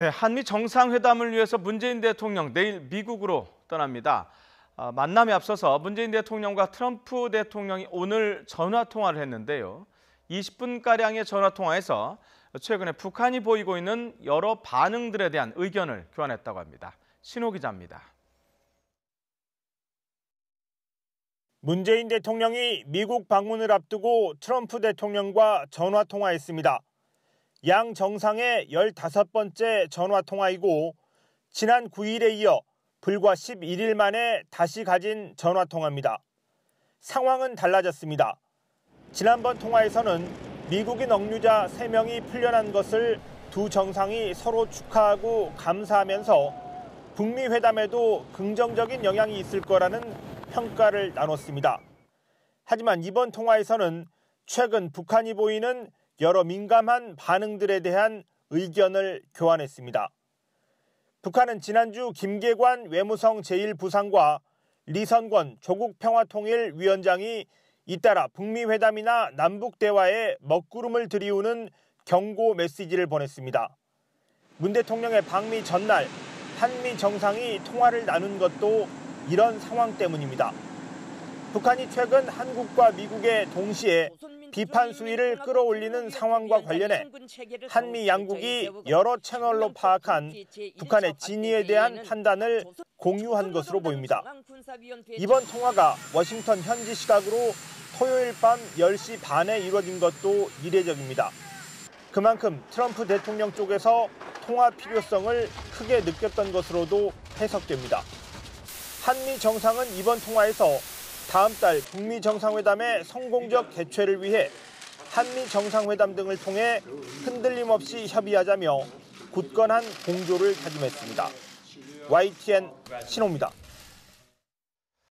네, 한미 정상회담을 위해서 문재인 대통령 내일 미국으로 떠납니다. 만남에 앞서서 문재인 대통령과 트럼프 대통령이 오늘 전화통화를 했는데요. 20분가량의 전화통화에서 최근에 북한이 보이고 있는 여러 반응들에 대한 의견을 교환했다고 합니다. 신호 기자입니다. 문재인 대통령이 미국 방문을 앞두고 트럼프 대통령과 전화통화했습니다. 양 정상의 15번째 전화통화이고 지난 9일에 이어 불과 11일 만에 다시 가진 전화통화입니다. 상황은 달라졌습니다. 지난번 통화에서는 미국인 억류자 3명이 풀려난 것을 두 정상이 서로 축하하고 감사하면서 북미 회담에도 긍정적인 영향이 있을 거라는 평가를 나눴습니다. 하지만 이번 통화에서는 최근 북한이 보이는 여러 민감한 반응들에 대한 의견을 교환했습니다. 북한은 지난주 김계관 외무성 제1부상과 리선권 조국평화통일위원장이 잇따라 북미 회담이나 남북 대화에 먹구름을 들이우는 경고 메시지를 보냈습니다. 문 대통령의 방미 전날 한미 정상이 통화를 나눈 것도 이런 상황 때문입니다. 북한이 최근 한국과 미국에 동시에 비판 수위를 끌어올리는 상황과 관련해 한미 양국이 여러 채널로 파악한 북한의 진위에 대한 판단을 공유한 것으로 보입니다. 이번 통화가 워싱턴 현지 시각으로 토요일 밤 10시 반에 이루어진 것도 이례적입니다. 그만큼 트럼프 대통령 쪽에서 통화 필요성을 크게 느꼈던 것으로도 해석됩니다. 한미 정상은 이번 통화에서 다음 달 북미 정상회담의 성공적 개최를 위해 한미 정상회담 등을 통해 흔들림 없이 협의하자며 굳건한 공조를 다짐했습니다. YTN 신호입니다.